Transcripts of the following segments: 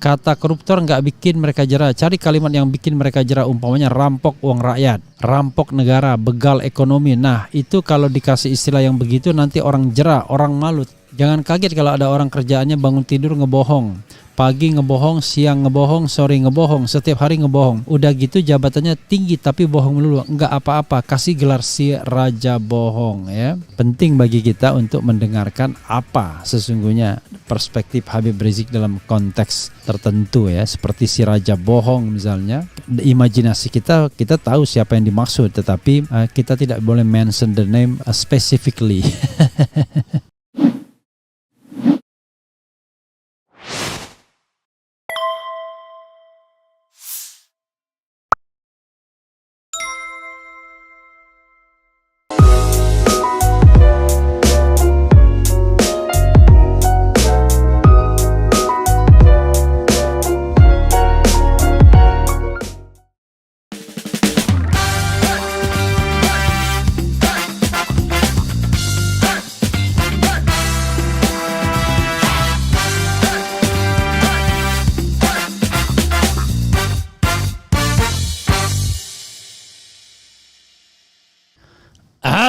Kata koruptor nggak bikin mereka jera. Cari kalimat yang bikin mereka jera, umpamanya rampok uang rakyat, rampok negara, begal ekonomi. Nah, itu kalau dikasih istilah yang begitu nanti orang jera, orang malu. Jangan kaget kalau ada orang kerjaannya bangun tidur ngebohong. Pagi ngebohong, siang ngebohong, sore ngebohong, setiap hari ngebohong. Udah gitu jabatannya tinggi tapi bohong melulu. Enggak apa-apa, kasih gelar si raja bohong ya. Penting bagi kita untuk mendengarkan apa sesungguhnya perspektif Habib Rizik dalam konteks tertentu ya. Seperti si raja bohong misalnya. Imajinasi kita tahu siapa yang dimaksud, tetapi kita tidak boleh mention the name specifically.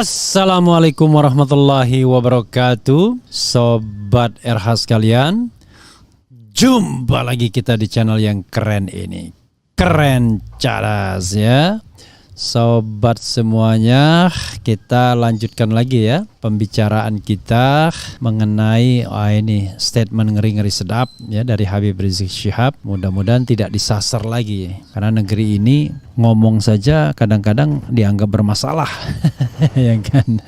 Assalamualaikum warahmatullahi wabarakatuh, Sobat RH sekalian. Jumpa lagi kita di channel yang keren ini, Keren Cadas ya. Sobat semuanya, kita lanjutkan lagi ya pembicaraan kita mengenai ini statement ngeri-ngeri sedap ya dari Habib Rizik Syihab. Mudah-mudahan tidak disasar lagi karena negeri ini ngomong saja kadang-kadang dianggap bermasalah. Ya kan?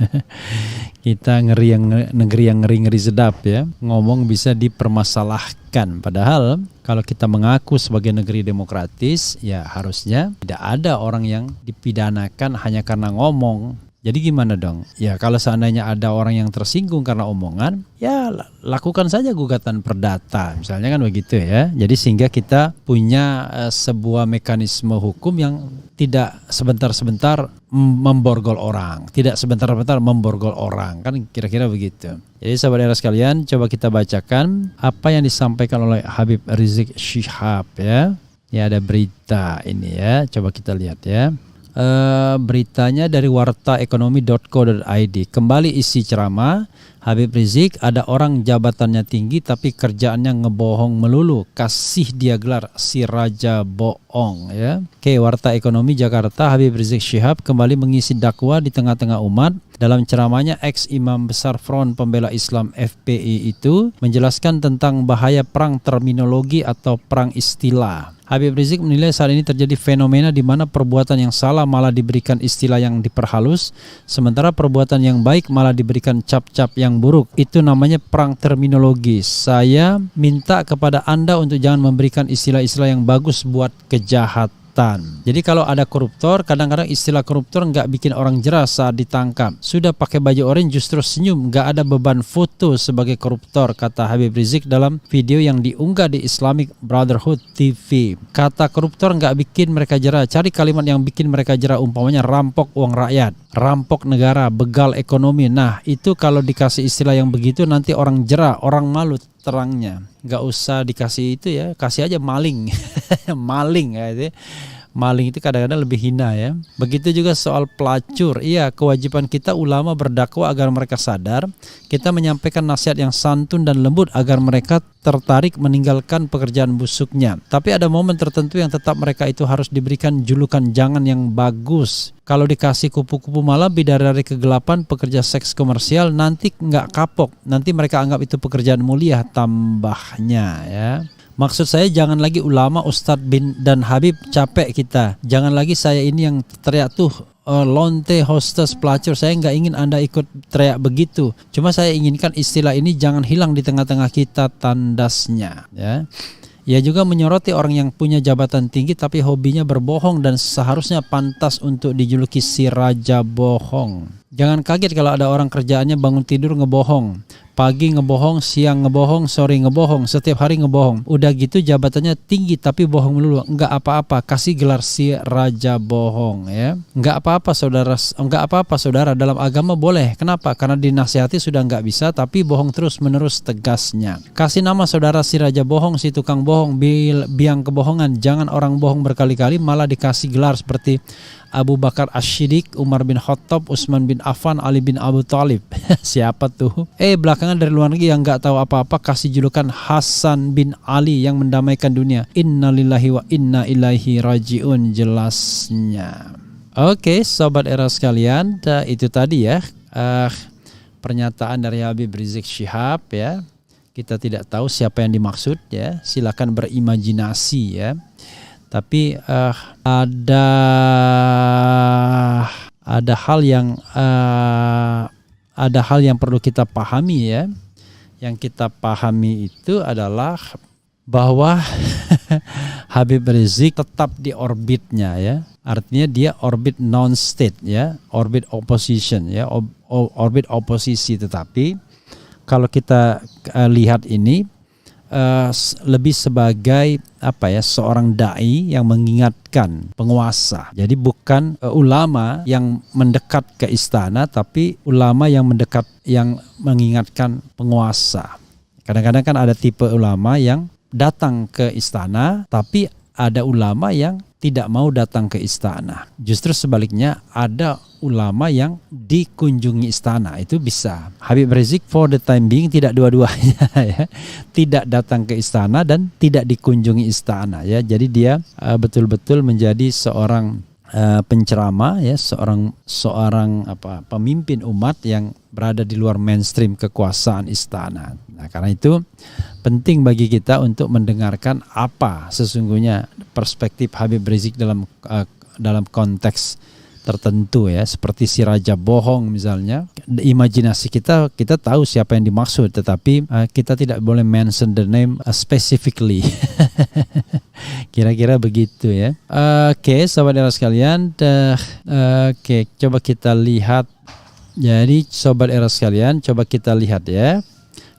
Kita negeri yang ngeri-ngeri sedap ya, ngomong bisa dipermasalahkan. Padahal kalau kita mengaku sebagai negeri demokratis, ya harusnya tidak ada orang yang dipidanakan hanya karena ngomong. Jadi gimana dong? Ya kalau seandainya ada orang yang tersinggung karena omongan, ya lakukan saja gugatan perdata, misalnya kan begitu ya. Jadi sehingga kita punya sebuah mekanisme hukum yang tidak sebentar-sebentar memborgol orang, tidak sebentar-sebentar memborgol orang, kan kira-kira begitu. Jadi sahabat era sekalian, coba kita bacakan apa yang disampaikan oleh Habib Rizik Syihab ya. Ya ada berita ini ya, coba kita lihat ya. Beritanya dari wartaekonomi.co.id. Kembali isi ceramah Habib Rizik, ada orang jabatannya tinggi tapi kerjaannya ngebohong melulu, kasih dia gelar si raja bohong ya. Oke, Warta Ekonomi Jakarta, Habib Rizik Syihab kembali mengisi dakwah di tengah-tengah umat. Dalam ceramahnya, ex-imam besar Front Pembela Islam FPI itu menjelaskan tentang bahaya perang terminologi atau perang istilah. Habib Rizik menilai saat ini terjadi fenomena di mana perbuatan yang salah malah diberikan istilah yang diperhalus, sementara perbuatan yang baik malah diberikan cap-cap yang buruk. Itu namanya perang terminologi. Saya minta kepada Anda untuk jangan memberikan istilah-istilah yang bagus buat kejahatan. Jadi kalau ada koruptor, kadang-kadang istilah koruptor nggak bikin orang jera saat ditangkap. Sudah pakai baju oranye justru senyum, nggak ada beban foto sebagai koruptor, kata Habib Rizik dalam video yang diunggah di Islamic Brotherhood TV. Kata koruptor nggak bikin mereka jera. Cari kalimat yang bikin mereka jera, umpamanya rampok uang rakyat, rampok negara, begal ekonomi. Nah, itu kalau dikasih istilah yang begitu nanti orang jera, orang malu. Terangnya nggak usah dikasih itu ya, kasih aja maling. Maling ya itu. Maling itu kadang-kadang lebih hina ya. Begitu juga soal pelacur. Iya, kewajiban kita ulama berdakwah agar mereka sadar. Kita menyampaikan nasihat yang santun dan lembut agar mereka tertarik meninggalkan pekerjaan busuknya. Tapi ada momen tertentu yang tetap mereka itu harus diberikan julukan jangan yang bagus. Kalau dikasih kupu-kupu malam, bidadari kegelapan, pekerja seks komersial, nanti nggak kapok. Nanti mereka anggap itu pekerjaan mulia, tambahnya ya. Maksud saya jangan lagi ulama, Ustadz bin dan Habib capek kita. Jangan lagi saya ini yang teriak tuh lonte, hostess, pelacur. Saya nggak ingin Anda ikut teriak begitu. Cuma saya inginkan istilah ini jangan hilang di tengah-tengah kita, tandasnya ya. Ia juga menyoroti orang yang punya jabatan tinggi tapi hobinya berbohong dan seharusnya pantas untuk dijuluki si raja bohong. Jangan kaget kalau ada orang kerjaannya bangun tidur ngebohong, pagi ngebohong, siang ngebohong, sore ngebohong, setiap hari ngebohong. Udah gitu jabatannya tinggi tapi bohong melulu. Enggak apa-apa, kasih gelar si raja bohong ya. Enggak apa-apa saudara, dalam agama boleh. Kenapa? Karena dinasihati sudah enggak bisa, tapi bohong terus menerus tegasnya. Kasih nama saudara si raja bohong, si tukang bohong, biang kebohongan. Jangan orang bohong berkali-kali, malah dikasih gelar seperti Abu Bakar Asy-Syiddiq, Umar bin Khattab, Utsman bin Affan, Ali bin Abu Thalib. Siapa tuh? Belakangan dari luar negeri yang nggak tahu apa-apa kasih julukan Hasan bin Ali yang mendamaikan dunia. Innalillahi wa inna ilaihi rajiun, jelasnya. Oke, sobat era sekalian, itu tadi ya pernyataan dari Habib Rizik Syihab ya. Kita tidak tahu siapa yang dimaksud ya. Silakan berimajinasi ya. Tapi ada hal yang perlu kita pahami ya. Yang kita pahami itu adalah bahwa Habib Rizik tetap di orbitnya ya. Artinya dia orbit non-state ya, orbit opposition ya, orbit oposisi. Tetapi kalau kita lihat ini lebih sebagai seorang dai yang mengingatkan penguasa. Jadi bukan ulama yang mendekat ke istana, tapi ulama yang mengingatkan penguasa. Kadang-kadang kan ada tipe ulama yang datang ke istana, tapi ada ulama yang tidak mau datang ke istana. Justru sebaliknya, ada ulama yang dikunjungi istana, itu bisa. Habib Rizik for the time being tidak dua-duanya ya. Tidak datang ke istana dan tidak dikunjungi istana ya. Jadi dia betul-betul menjadi seorang penceramah ya, seorang pemimpin umat yang berada di luar mainstream kekuasaan istana. Nah, karena itu penting bagi kita untuk mendengarkan apa sesungguhnya perspektif Habib Rizik dalam konteks tertentu ya, seperti si raja bohong misalnya. Imajinasi kita tahu siapa yang dimaksud, tetapi kita tidak boleh mention the name specifically. Kira-kira begitu ya. Oke, sahabat era sekalian, coba kita lihat. Jadi sobat era sekalian, coba kita lihat ya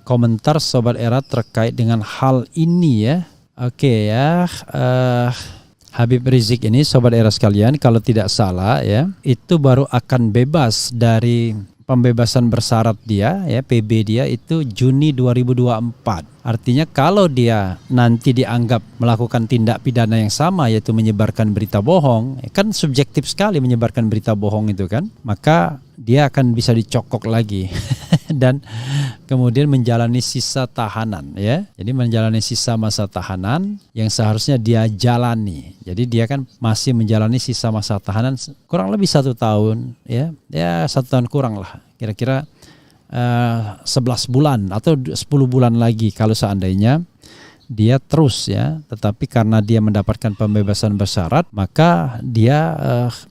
komentar sobat era terkait dengan hal ini ya. Oke ya. Habib Rizik ini sobat era sekalian, kalau tidak salah ya, itu baru akan bebas dari pembebasan bersyarat dia ya, PB dia itu Juni 2024. Artinya kalau dia nanti dianggap melakukan tindak pidana yang sama, yaitu menyebarkan berita bohong, kan subjektif sekali menyebarkan berita bohong itu kan, maka dia akan bisa dicokok lagi dan kemudian menjalani sisa tahanan ya. Jadi menjalani sisa masa tahanan yang seharusnya dia jalani. Jadi dia kan masih menjalani sisa masa tahanan kurang lebih 1 tahun ya 1 tahun kurang lah, kira-kira 11 bulan atau 10 bulan lagi kalau seandainya dia terus ya. Tetapi karena dia mendapatkan pembebasan bersyarat, maka dia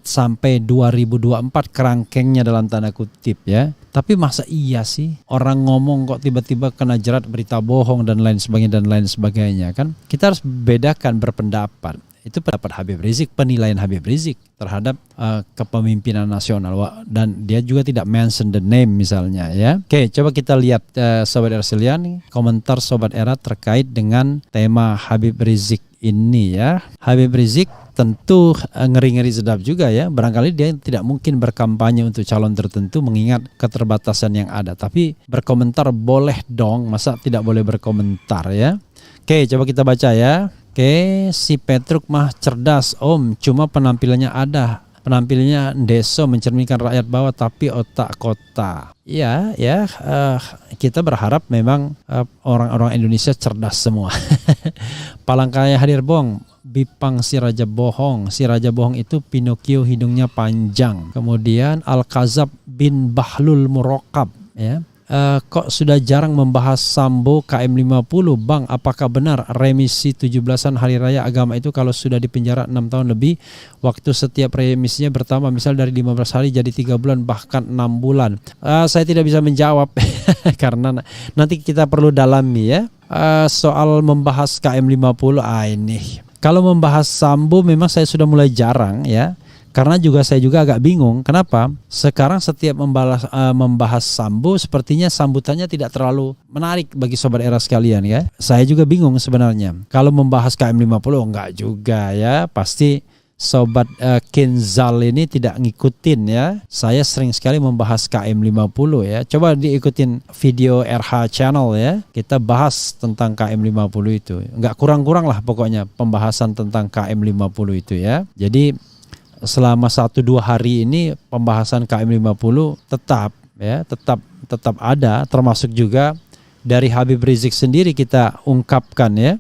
sampai 2024 kerangkengnya dalam tanda kutip ya. Tapi masa iya sih orang ngomong kok tiba-tiba kena jerat berita bohong dan lain sebagainya kan. Kita harus bedakan berpendapat. Itu pendapat Habib Rizik, penilaian Habib Rizik terhadap kepemimpinan nasional, dan dia juga tidak mention the name misalnya ya. Oke, coba kita lihat Sobat Era sekalian, komentar Sobat Era terkait dengan tema Habib Rizik ini ya. Habib Rizik tentu ngeri-ngeri sedap juga ya. Barangkali dia tidak mungkin berkampanye untuk calon tertentu mengingat keterbatasan yang ada. Tapi berkomentar boleh dong, masa tidak boleh berkomentar ya. Oke, coba kita baca ya. Oke, si Petruk mah cerdas om, cuma penampilannya deso mencerminkan rakyat bawah tapi otak kota. Ya, kita berharap memang orang-orang Indonesia cerdas semua. Palangkaya hadir bong, Bipang si raja bohong. Si raja bohong itu Pinocchio hidungnya panjang. Kemudian Al-Kazab bin Bahlul Murokab ya. Kok sudah jarang membahas Sambo KM50 Bang, apakah benar remisi 17-an hari raya agama itu kalau sudah dipenjara 6 tahun lebih, waktu setiap remisinya bertambah, misal dari 15 hari jadi 3 bulan bahkan 6 bulan? Saya tidak bisa menjawab karena nanti kita perlu dalami ya. Soal membahas KM50 ini, kalau membahas Sambo memang saya sudah mulai jarang ya, Karena saya juga agak bingung kenapa sekarang setiap membahas Sambo sepertinya sambutannya tidak terlalu menarik bagi sobat era sekalian ya. Saya juga bingung sebenarnya. Kalau membahas KM50 enggak juga ya. Pasti sobat Kinzal ini tidak ngikutin ya. Saya sering sekali membahas KM50 ya. Coba diikutin video RH channel ya. Kita bahas tentang KM50 itu. Enggak kurang-kurang lah pokoknya pembahasan tentang KM50 itu ya. Jadi selama 1-2 hari ini pembahasan KM50 tetap ada, termasuk juga dari Habib Rizik sendiri kita ungkapkan ya.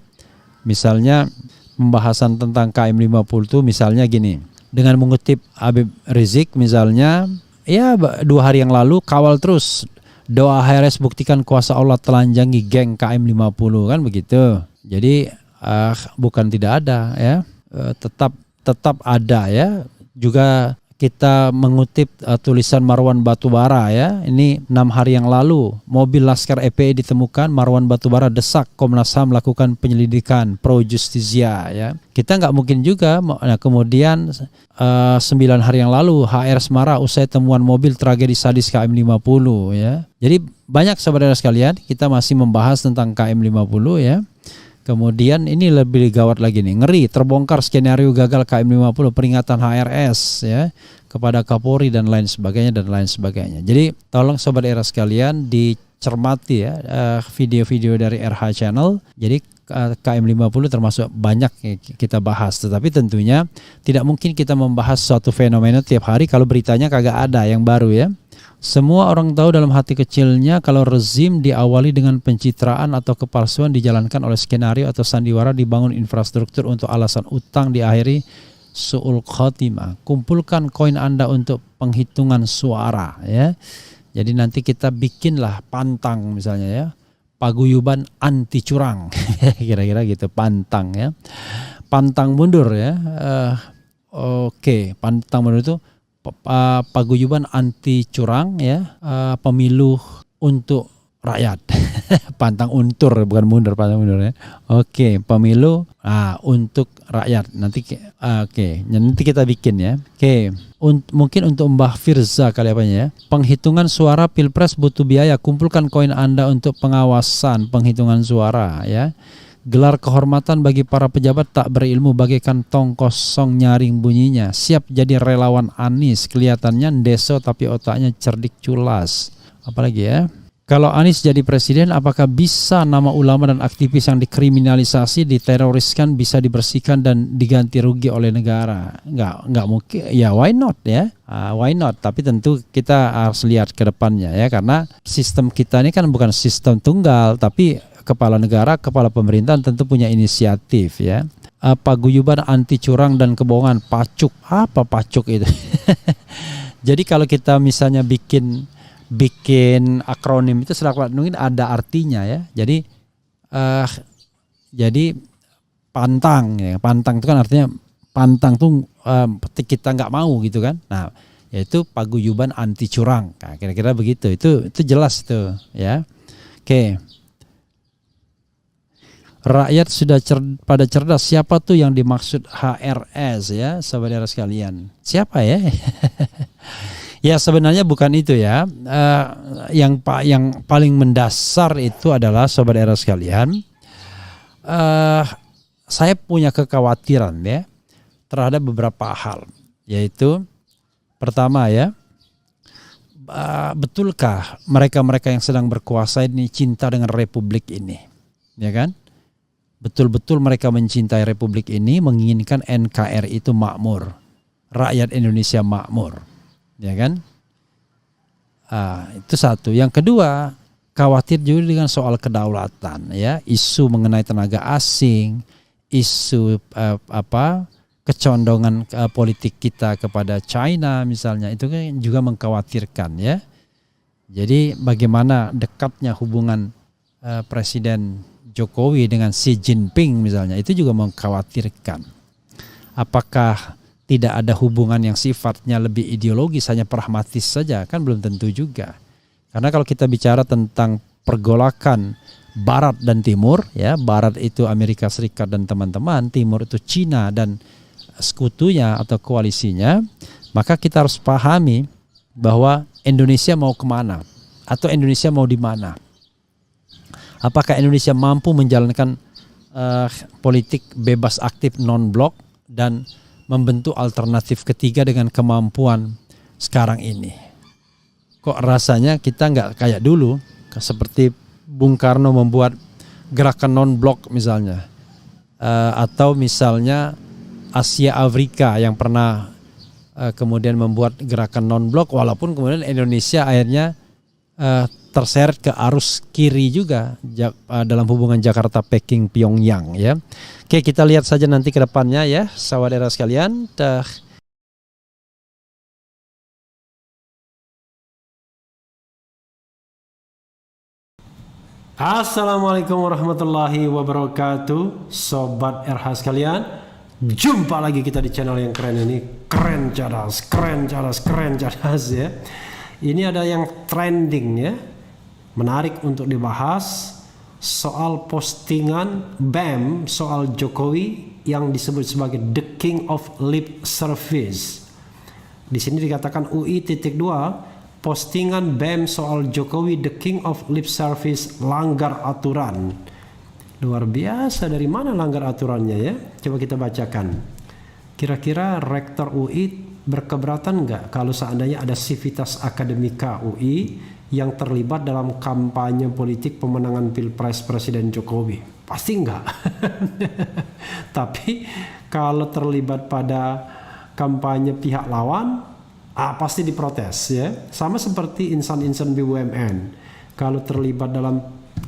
Misalnya pembahasan tentang KM50 itu misalnya gini, dengan mengutip Habib Rizik misalnya, ya 2 hari yang lalu kawal terus doa HRS buktikan kuasa Allah telanjangi geng KM50 kan begitu. Jadi bukan tidak ada ya, tetap ada ya. Juga kita mengutip tulisan Marwan Batubara ya. Ini 6 hari yang lalu mobil Laskar FPI ditemukan, Marwan Batubara desak Komnas HAM melakukan penyelidikan pro justisia ya. Kita nggak mungkin juga kemudian 9 hari yang lalu HR Semarang usai temuan mobil tragedi sadis KM50 ya. Jadi banyak saudara sekalian kita masih membahas tentang KM50 ya. Kemudian ini lebih gawat lagi nih, ngeri terbongkar skenario gagal KM50 peringatan HRS ya kepada Kapolri dan lain sebagainya. Jadi tolong sobat era sekalian dicermati ya video-video dari RH Channel. Jadi KM50 termasuk banyak kita bahas, tetapi tentunya tidak mungkin kita membahas suatu fenomena tiap hari kalau beritanya kagak ada yang baru ya. Semua orang tahu dalam hati kecilnya kalau rezim diawali dengan pencitraan atau kepalsuan dijalankan oleh skenario atau sandiwara dibangun infrastruktur untuk alasan utang diakhiri su'ul khotimah. Kumpulkan koin Anda untuk penghitungan suara ya. Jadi nanti kita bikinlah pantang misalnya ya. Paguyuban anti curang. Kira-kira gitu pantang ya. Pantang mundur ya. Oke, pantang mundur itu paguyuban anti curang ya, pemilu untuk rakyat. Pantang untur bukan mundur, pantang mundur ya. Oke, pemilu untuk rakyat. Nanti nanti kita bikin ya. Oke, mungkin untuk Mbah Firza kali apanya ya. Penghitungan suara Pilpres butuh biaya. Kumpulkan koin Anda untuk pengawasan penghitungan suara ya. Gelar kehormatan bagi para pejabat tak berilmu bagaikan tong kosong nyaring bunyinya. Siap jadi relawan Anies, kelihatannya ndeso tapi otaknya cerdik culas. Apalagi ya? Kalau Anies jadi presiden, apakah bisa nama ulama dan aktivis yang dikriminalisasi, diteroriskan bisa dibersihkan dan diganti rugi oleh negara? Nggak mungkin. Ya why not ya? Why not? Tapi tentu kita harus lihat ke depannya ya, karena sistem kita ini kan bukan sistem tunggal, tapi kepala negara, kepala pemerintahan tentu punya inisiatif ya. Paguyuban anti curang dan kebohongan, pacuk. Apa pacuk itu? Jadi kalau kita misalnya bikin akronim itu mungkin ada artinya ya. Jadi pantang ya. Pantang itu kan artinya pantang tuh kita nggak mau gitu kan. Nah, yaitu paguyuban anti curang. Nah, kira-kira begitu. Itu jelas tuh ya. Oke. Rakyat sudah pada cerdas. Siapa tuh yang dimaksud HRS ya, saudara sekalian? Siapa ya? Ya sebenarnya bukan itu ya. Yang paling mendasar itu adalah saudara sekalian. Saya punya kekhawatiran ya terhadap beberapa hal. Yaitu pertama ya, betulkah mereka-mereka yang sedang berkuasa ini cinta dengan republik ini? Ya kan? Betul-betul mereka mencintai republik ini, menginginkan NKRI itu makmur, rakyat Indonesia makmur, ya kan? Itu satu. Yang kedua, khawatir juga dengan soal kedaulatan, ya, isu mengenai tenaga asing, isu kecondongan politik kita kepada China misalnya, itu kan juga mengkhawatirkan, ya. Jadi bagaimana dekatnya hubungan Presiden Jokowi dengan Xi Jinping misalnya, itu juga mengkhawatirkan. Apakah tidak ada hubungan yang sifatnya lebih ideologis, hanya pragmatis saja? Kan belum tentu juga. Karena kalau kita bicara tentang pergolakan Barat dan Timur, ya, Barat itu Amerika Serikat dan teman-teman, Timur itu Cina dan sekutunya atau koalisinya, maka kita harus pahami bahwa Indonesia mau kemana atau Indonesia mau di mana. Apakah Indonesia mampu menjalankan politik bebas aktif non-blok dan membentuk alternatif ketiga dengan kemampuan sekarang ini? Kok rasanya kita nggak kayak dulu, seperti Bung Karno membuat gerakan non-blok misalnya, atau misalnya Asia Afrika yang pernah kemudian membuat gerakan non-blok, walaupun kemudian Indonesia akhirnya terseret ke arus kiri juga dalam hubungan Jakarta, Peking, Pyongyang ya. Oke, kita lihat saja nanti ke depannya ya, saudara sekalian. Assalamualaikum warahmatullahi wabarakatuh, Sobat RH sekalian. Jumpa lagi kita di channel yang keren ini, keren cerdas ya. Ini ada yang trending ya, menarik untuk dibahas soal postingan BEM soal Jokowi yang disebut sebagai the king of lip service. Di sini dikatakan UI.2, postingan BEM soal Jokowi the king of lip service langgar aturan. Luar biasa, dari mana langgar aturannya ya? Coba kita bacakan. Kira-kira Rektor UI berkeberatan nggak kalau seandainya ada Civitas Akademika UI yang terlibat dalam kampanye politik pemenangan Pilpres Presiden Jokowi? Pasti enggak. Tapi kalau terlibat pada kampanye pihak lawan, pasti diprotes ya. Sama seperti insan-insan BUMN. Kalau terlibat dalam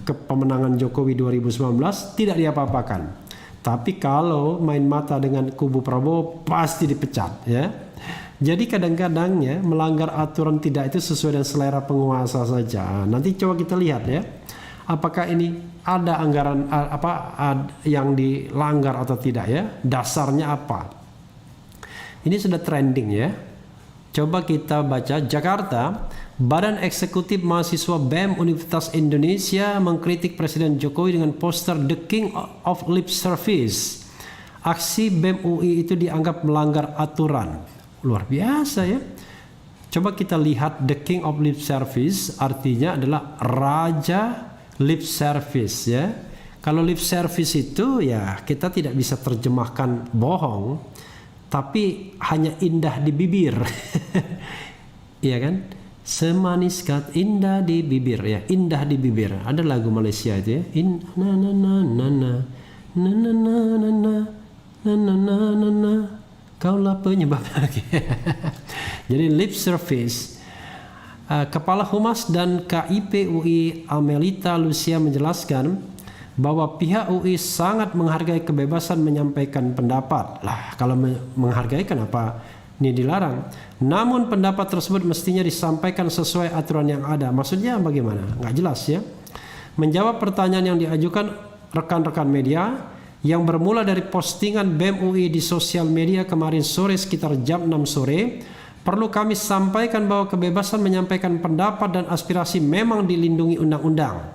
pemenangan Jokowi 2019 tidak diapa-apakan. Tapi kalau main mata dengan kubu Prabowo pasti dipecat ya. Jadi kadang-kadang ya, melanggar aturan tidak itu sesuai dengan selera penguasa saja. Nanti coba kita lihat ya, apakah ini ada anggaran yang dilanggar atau tidak ya, dasarnya apa. Ini sudah trending ya. Coba kita baca. Jakarta, Badan Eksekutif Mahasiswa BEM Universitas Indonesia mengkritik Presiden Jokowi dengan poster The King of Lip Service. Aksi BEM UI itu dianggap melanggar aturan. Luar biasa ya. Coba kita lihat the king of lip service, artinya adalah raja lip service ya. Kalau lip service itu ya kita tidak bisa terjemahkan bohong, tapi hanya indah di bibir. Iya kan? Semanis kat indah di bibir ya, indah di bibir. Ada lagu Malaysia itu ya. Na na na na na na na na na na na na na. Kaulah penyebab lagi. Jadi lip service. Kepala Humas dan KIP UI Amelita Lucia menjelaskan bahwa pihak UI sangat menghargai kebebasan menyampaikan pendapat. Lah, kalau menghargai kenapa ini dilarang? Namun pendapat tersebut mestinya disampaikan sesuai aturan yang ada. Maksudnya bagaimana? Nggak jelas ya. Menjawab pertanyaan yang diajukan rekan-rekan media yang bermula dari postingan BEM UI di sosial media kemarin sore sekitar jam 6 sore, perlu kami sampaikan bahwa kebebasan menyampaikan pendapat dan aspirasi memang dilindungi undang-undang.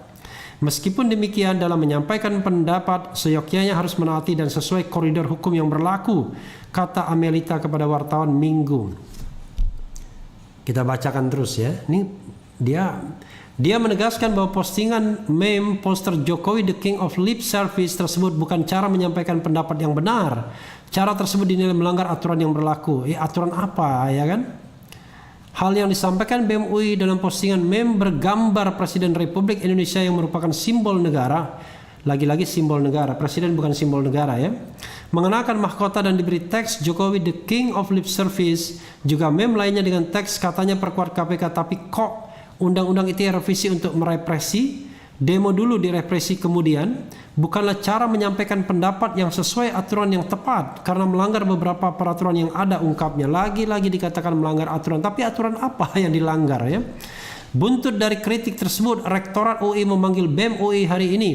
Meskipun demikian, dalam menyampaikan pendapat seyogyanya harus menaati dan sesuai koridor hukum yang berlaku, kata Amelita kepada wartawan Minggu. Kita bacakan terus ya. Ini dia menegaskan bahwa postingan meme poster Jokowi the King of Lip Service tersebut bukan cara menyampaikan pendapat yang benar. Cara tersebut dinilai melanggar aturan yang berlaku. Aturan apa ya kan? Hal yang disampaikan BEM UI dalam postingan meme bergambar Presiden Republik Indonesia yang merupakan simbol negara. Lagi-lagi simbol negara, Presiden bukan simbol negara ya. Mengenakan mahkota dan diberi teks Jokowi the King of Lip Service. Juga meme lainnya dengan teks katanya perkuat KPK, tapi kok undang-undang itu revisi untuk merepresi, demo dulu direpresi kemudian, bukanlah cara menyampaikan pendapat yang sesuai aturan yang tepat karena melanggar beberapa peraturan yang ada, ungkapnya. Lagi-lagi dikatakan melanggar aturan, tapi aturan apa yang dilanggar ya? Buntut dari kritik tersebut, Rektorat UI memanggil BEM UI hari ini.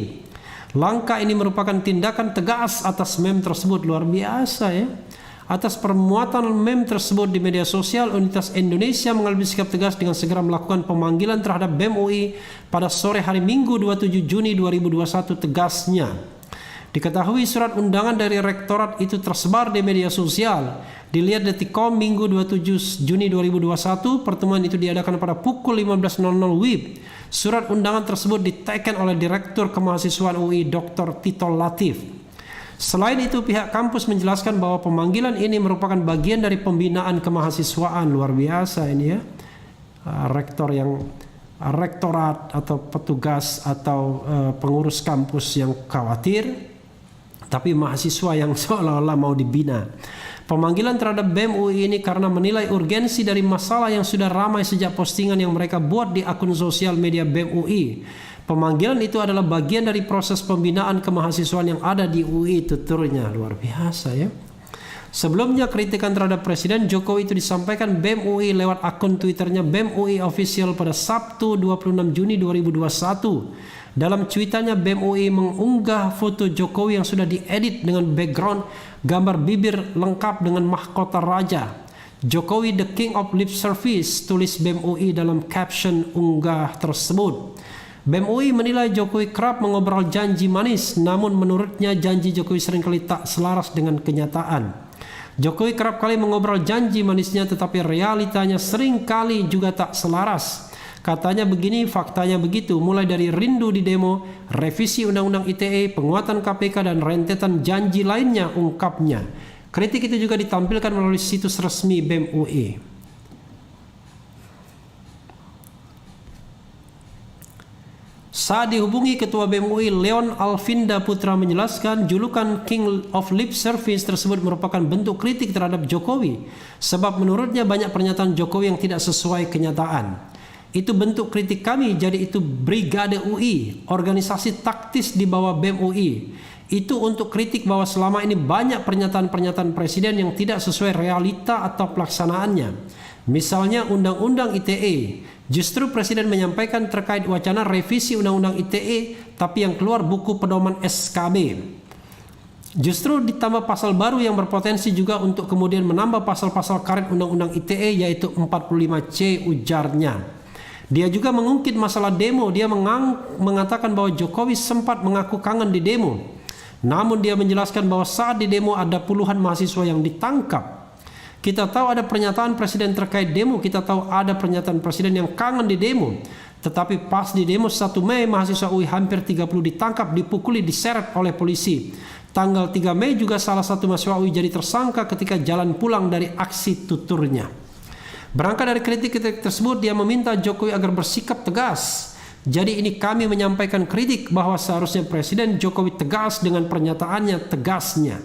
Langkah ini merupakan tindakan tegas atas meme tersebut. Luar biasa ya. Atas permuatan meme tersebut di media sosial, Universitas Indonesia mengambil sikap tegas dengan segera melakukan pemanggilan terhadap BEM UI pada sore hari Minggu 27 Juni 2021, tegasnya. Diketahui surat undangan dari rektorat itu tersebar di media sosial. Dilihat Detikcom Minggu 27 Juni 2021, pertemuan itu diadakan pada pukul 15.00 WIB. Surat undangan tersebut diteken oleh Direktur Kemahasiswaan UI Dr. Tito Latif. Selain itu, pihak kampus menjelaskan bahwa pemanggilan ini merupakan bagian dari pembinaan kemahasiswaan. Luar biasa ini ya. Rektorat atau petugas atau pengurus kampus yang khawatir, tapi mahasiswa yang seolah-olah mau dibina. Pemanggilan terhadap BEM UI ini karena menilai urgensi dari masalah yang sudah ramai sejak postingan yang mereka buat di akun sosial media BEM UI. Pemanggilan itu adalah bagian dari proses pembinaan kemahasiswaan yang ada di UI, tuturnya. Luar biasa ya. Sebelumnya, kritikan terhadap Presiden Jokowi itu disampaikan BEM UI lewat akun Twitternya BEM UI Official pada Sabtu 26 Juni 2021. Dalam cuitannya, BEM UI mengunggah foto Jokowi yang sudah diedit dengan background gambar bibir lengkap dengan mahkota raja. Jokowi the King of Lip Service, tulis BEM UI dalam caption unggah tersebut. BEM UI menilai Jokowi kerap mengobrol janji manis, namun menurutnya janji Jokowi seringkali tak selaras dengan kenyataan. Jokowi kerap kali mengobrol janji manisnya, tetapi realitanya seringkali juga tak selaras. Katanya begini, faktanya begitu, mulai dari rindu di demo, revisi Undang-Undang ITE, penguatan KPK, dan rentetan janji lainnya, ungkapnya. Kritik itu juga ditampilkan melalui situs resmi BEM UI. Saat dihubungi Ketua BEM UI Leon Alvinda Putra menjelaskan julukan King of Lip Service tersebut merupakan bentuk kritik terhadap Jokowi, sebab menurutnya banyak pernyataan Jokowi yang tidak sesuai kenyataan. Itu bentuk kritik kami, jadi itu Brigade UI, organisasi taktis di bawah BEM UI. Itu untuk kritik bahwa selama ini banyak pernyataan-pernyataan presiden yang tidak sesuai realita atau pelaksanaannya. Misalnya Undang-Undang ITE, justru presiden menyampaikan terkait wacana revisi Undang-Undang ITE, tapi yang keluar buku pedoman SKB. Justru ditambah pasal baru yang berpotensi juga untuk kemudian menambah pasal-pasal karet Undang-Undang ITE, yaitu 45C, ujarnya. Dia juga mengungkit masalah demo. Dia mengatakan bahwa Jokowi sempat mengaku kangen di demo. Namun dia menjelaskan bahwa saat di demo ada puluhan mahasiswa yang ditangkap. Kita tahu ada pernyataan presiden terkait demo. Kita tahu ada pernyataan presiden yang kangen di demo. Tetapi pas di demo 1 Mei, mahasiswa UI hampir 30 ditangkap, dipukuli, diseret oleh polisi. Tanggal 3 Mei juga salah satu mahasiswa UI jadi tersangka ketika jalan pulang dari aksi, tuturnya. Berangkat dari kritik-kritik tersebut, dia meminta Jokowi agar bersikap tegas. Jadi ini kami menyampaikan kritik bahwa seharusnya Presiden Jokowi tegas dengan pernyataannya, tegasnya.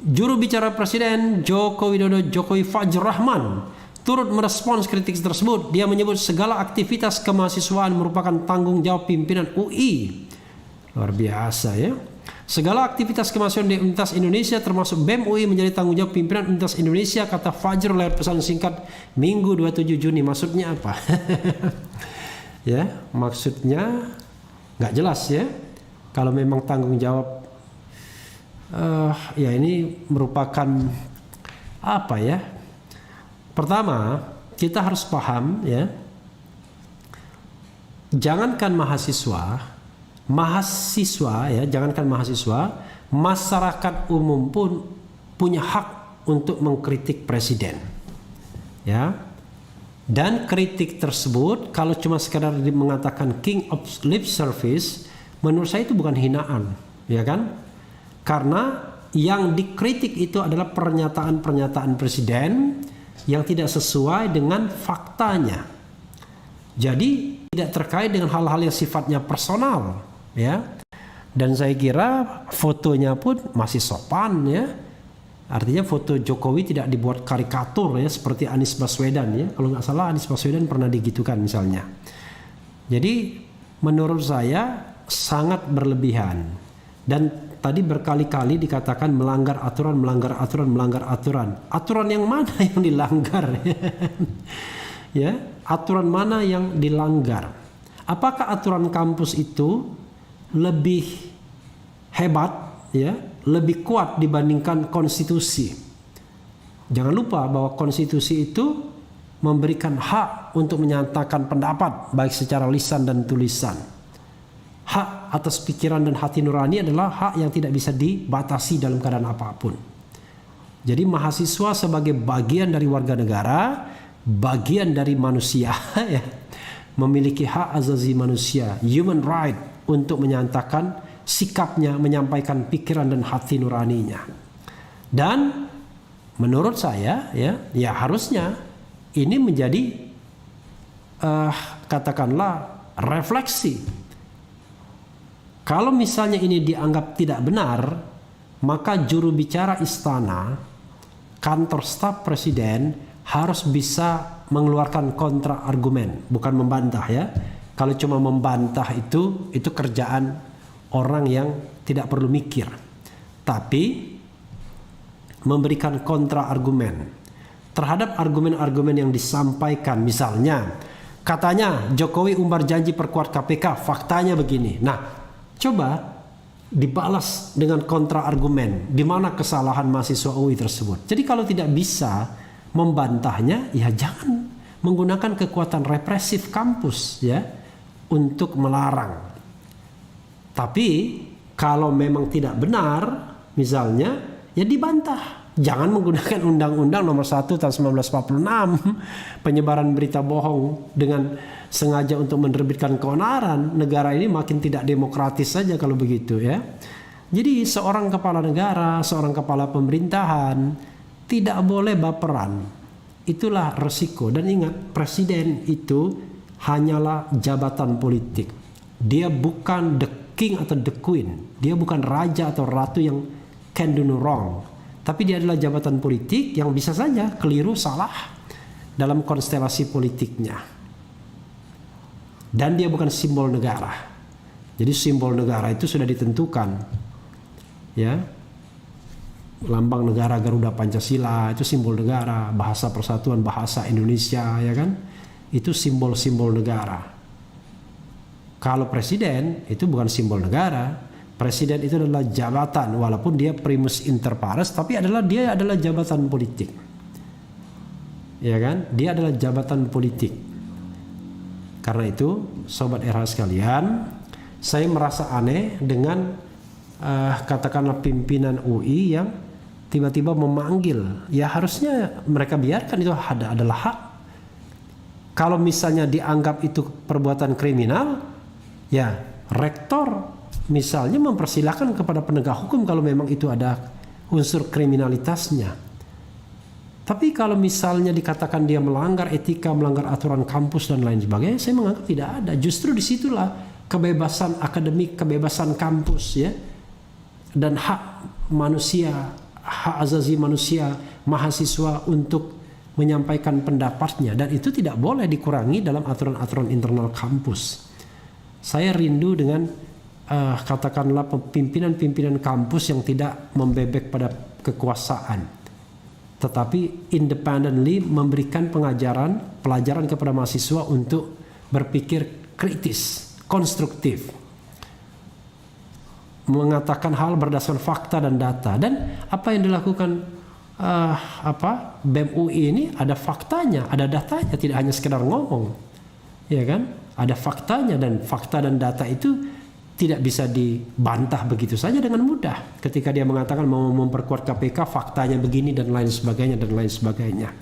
Juru bicara Presiden Joko Widodo, Jokowi Fajrul Rahman, turut merespons kritik tersebut. Dia menyebut segala aktivitas kemahasiswaan merupakan tanggung jawab pimpinan UI. Luar biasa ya. Segala aktivitas kemahasiswaan di Universitas Indonesia termasuk BEM UI menjadi tanggung jawab pimpinan Universitas Indonesia, kata Fajrul lewat pesan singkat Minggu 27 Juni. Maksudnya apa? Ya, maksudnya nggak jelas ya. Kalau memang tanggung jawab, ya ini merupakan apa ya? Pertama, kita harus paham ya. Jangankan mahasiswa ya, jangankan mahasiswa, masyarakat umum pun punya hak untuk mengkritik presiden. Ya. Dan kritik tersebut kalau cuma sekadar mengatakan King of Lip Service, menurut saya itu bukan hinaan, ya kan? Karena yang dikritik itu adalah pernyataan-pernyataan presiden yang tidak sesuai dengan faktanya. Jadi tidak terkait dengan hal-hal yang sifatnya personal. Ya, dan saya kira fotonya pun masih sopan ya. Artinya foto Jokowi tidak dibuat karikatur ya, seperti Anies Baswedan ya. Kalau nggak salah Anies Baswedan pernah digitukan misalnya. Jadi menurut saya sangat berlebihan. Dan tadi berkali-kali dikatakan melanggar aturan. Aturan yang mana yang dilanggar? Ya, aturan mana yang dilanggar? Apakah aturan kampus itu lebih hebat ya, lebih kuat dibandingkan konstitusi? Jangan lupa bahwa konstitusi itu memberikan hak untuk menyatakan pendapat baik secara lisan dan tulisan. hak atas pikiran dan hati nurani adalah hak yang tidak bisa dibatasi dalam keadaan apapun. Jadi mahasiswa sebagai bagian dari warga negara, bagian dari manusia, ya, memiliki hak asasi manusia, human right, untuk menyatakan sikapnya, menyampaikan pikiran dan hati nuraninya. Dan menurut saya, ya harusnya ini menjadi katakanlah refleksi. Kalau misalnya ini dianggap tidak benar, maka juru bicara istana, kantor staf presiden harus bisa mengeluarkan kontra argumen, bukan membantah ya. Kalau cuma membantah itu kerjaan orang yang tidak perlu mikir. Tapi memberikan kontra argumen terhadap argumen-argumen yang disampaikan. Misalnya, katanya Jokowi umbar janji perkuat KPK, faktanya begini. Nah, coba dibalas dengan kontra argumen di mana kesalahan mahasiswa UI tersebut. Jadi kalau tidak bisa membantahnya, ya jangan menggunakan kekuatan represif kampus ya untuk melarang. Tapi kalau memang tidak benar, misalnya, ya dibantah. Jangan menggunakan Undang-Undang Nomor 1 Tahun 1946, penyebaran berita bohong dengan sengaja untuk menerbitkan keonaran. Negara ini makin tidak demokratis saja kalau begitu ya. Jadi seorang kepala negara, seorang kepala pemerintahan tidak boleh baperan. Itulah resiko. Dan ingat, presiden itu hanyalah jabatan politik. Dia bukan the king atau the queen. Dia bukan raja atau ratu yang can do no wrong. Tapi dia adalah jabatan politik yang bisa saja keliru, salah dalam konstelasi politiknya. Dan dia bukan simbol negara. Jadi simbol negara itu sudah ditentukan. Ya. Lambang negara Garuda Pancasila itu simbol negara, bahasa persatuan bahasa Indonesia ya kan? Itu simbol-simbol negara. Kalau presiden itu bukan simbol negara. Presiden itu adalah jabatan, walaupun dia primus inter pares, tapi dia adalah jabatan politik. Ya kan? Dia adalah jabatan politik. Karena itu, sobat RH sekalian, saya merasa aneh dengan katakanlah pimpinan UI yang tiba-tiba memanggil. Ya harusnya mereka biarkan, itu adalah hak. Kalau misalnya dianggap itu perbuatan kriminal, ya rektor misalnya mempersilahkan kepada penegak hukum kalau memang itu ada unsur kriminalitasnya. Tapi kalau misalnya dikatakan dia melanggar etika, melanggar aturan kampus dan lain sebagainya, saya menganggap tidak ada. Justru disitulah kebebasan akademik, kebebasan kampus ya, dan hak manusia, hak asasi manusia, mahasiswa untuk menyampaikan pendapatnya, dan itu tidak boleh dikurangi dalam aturan-aturan internal kampus. Saya rindu dengan katakanlah pimpinan-pimpinan kampus yang tidak membebek pada kekuasaan, tetapi independently memberikan pelajaran kepada mahasiswa untuk berpikir kritis, konstruktif, mengatakan hal berdasarkan fakta dan data. Dan apa yang dilakukan BEM UI ini ada faktanya, ada datanya, tidak hanya sekedar ngomong, ya kan? Ada faktanya, dan fakta dan data itu tidak bisa dibantah begitu saja dengan mudah. Ketika dia mengatakan mau memperkuat KPK, faktanya begini dan lain sebagainya dan lain sebagainya.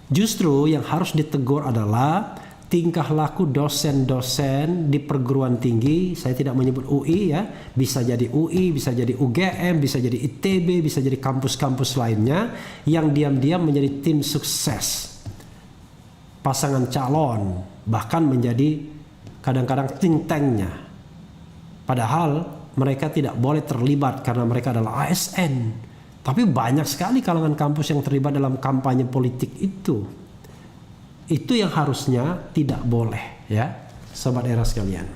Justru yang harus ditegur adalah tingkah laku dosen-dosen di perguruan tinggi. Saya tidak menyebut UI ya, bisa jadi UI, bisa jadi UGM, bisa jadi ITB, bisa jadi kampus-kampus lainnya yang diam-diam menjadi tim sukses, pasangan calon, bahkan menjadi kadang-kadang think tanknya. Padahal mereka tidak boleh terlibat karena mereka adalah ASN. Tapi banyak sekali kalangan kampus yang terlibat dalam kampanye politik itu. Itu yang harusnya tidak boleh ya, sobat era sekalian.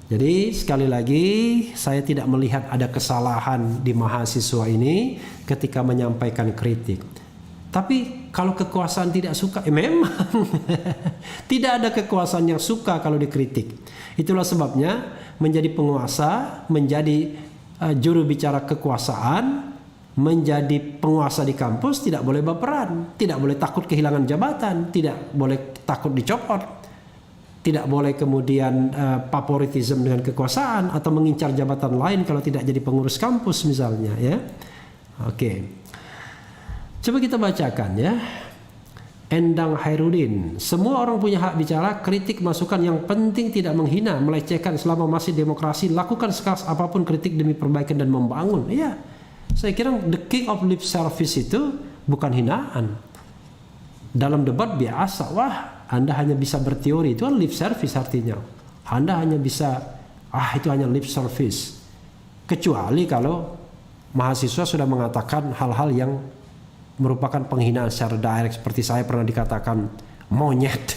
Jadi sekali lagi saya tidak melihat ada kesalahan di mahasiswa ini ketika menyampaikan kritik. Tapi kalau kekuasaan tidak suka, memang tidak ada kekuasaan yang suka kalau dikritik. Itulah sebabnya menjadi penguasa, menjadi juru bicara kekuasaan, menjadi penguasa di kampus tidak boleh baperan, tidak boleh takut kehilangan jabatan, tidak boleh takut dicopot. tidak boleh kemudian favoritisme dengan kekuasaan atau mengincar jabatan lain kalau tidak jadi pengurus kampus misalnya, ya. Oke. Coba kita bacakan, ya. Endang Hairudin, semua orang punya hak bicara, kritik masukan yang penting tidak menghina, melecehkan. Selama masih demokrasi, lakukan sekeras apapun kritik demi perbaikan dan membangun. Iya, saya kira the king of lip service itu bukan hinaan. Dalam debat biasa, wah Anda hanya bisa berteori, itu kan lip service artinya. Anda hanya bisa, itu hanya lip service. Kecuali kalau mahasiswa sudah mengatakan hal-hal yang merupakan penghinaan secara direct, seperti saya pernah dikatakan monyet,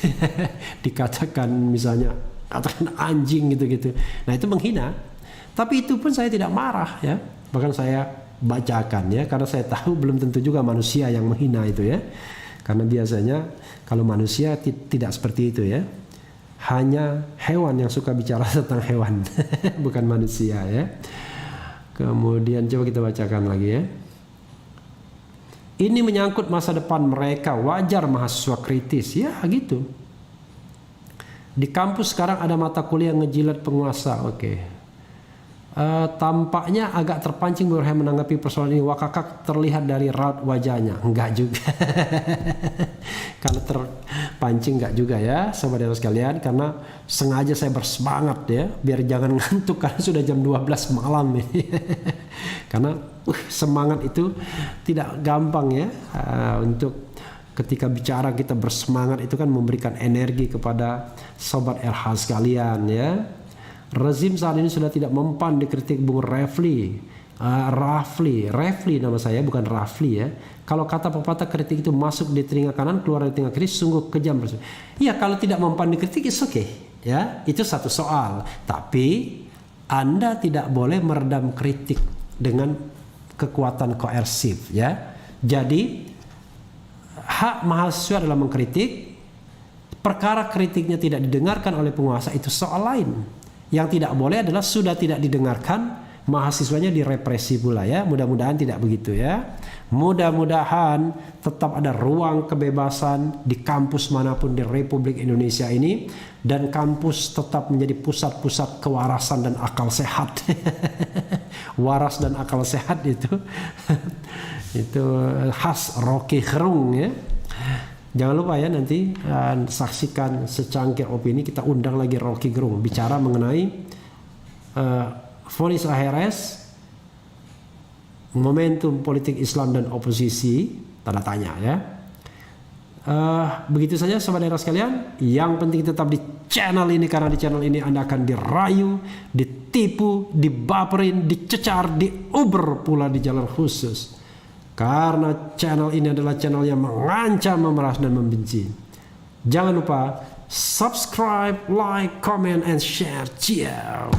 dikatakan misalnya katakan anjing gitu-gitu. Nah itu menghina. Tapi itu pun saya tidak marah, ya. Bahkan saya bacakan, ya, karena saya tahu belum tentu juga manusia yang menghina itu, ya. Karena biasanya kalau manusia tidak seperti itu, ya. Hanya hewan yang suka bicara tentang hewan, bukan manusia, ya. Kemudian coba kita bacakan lagi, ya. Ini menyangkut masa depan mereka, wajar mahasiswa kritis, ya gitu. Di kampus sekarang ada mata kuliah ngejilat penguasa, oke. Tampaknya agak terpancing Burhan menanggapi persoalan ini. Wakakak terlihat dari raut wajahnya. Enggak juga. Kalau terpancing enggak juga, ya saudara sekalian, karena sengaja saya bersemangat, ya, biar jangan ngantuk karena sudah jam 12 malam ini. Karena semangat itu tidak gampang, ya. Untuk ketika bicara kita bersemangat itu kan memberikan energi kepada sobat RH sekalian, ya. Rezim saat ini sudah tidak mempan dikritik Bung Refli. Refli nama saya, bukan Rafli, ya. Kalau kata pepatah, kritik itu masuk di telinga kanan, keluar dari telinga kiri, sungguh kejam. Ya, kalau tidak mempan dikritik, it's okay, ya. Itu satu soal. Tapi Anda tidak boleh meredam kritik dengan kekuatan koersif, ya. Jadi hak mahasiswa adalah mengkritik. Perkara kritiknya tidak didengarkan oleh penguasa itu soal lain. Yang tidak boleh adalah sudah tidak didengarkan, mahasiswanya direpresi pula, ya. Mudah-mudahan tidak begitu, ya. Mudah-mudahan tetap ada ruang kebebasan di kampus manapun di Republik Indonesia ini, dan kampus tetap menjadi pusat-pusat kewarasan dan akal sehat. Waras dan akal sehat itu itu khas Rocky Gerung, ya. Jangan lupa, ya, nanti saksikan secangkir opini, kita undang lagi Rocky Gerung bicara mengenai vonis AHRS, momentum politik Islam dan oposisi, tanda tanya, ya. Begitu saja saudara sekalian. Yang penting tetap di channel ini, karena di channel ini Anda akan dirayu, ditipu, dibaperin, dicecar, diuber pula di jalan khusus. Karena channel ini adalah channel yang mengancam, memeras, dan membenci. Jangan lupa subscribe, like, comment, and share. Ciao.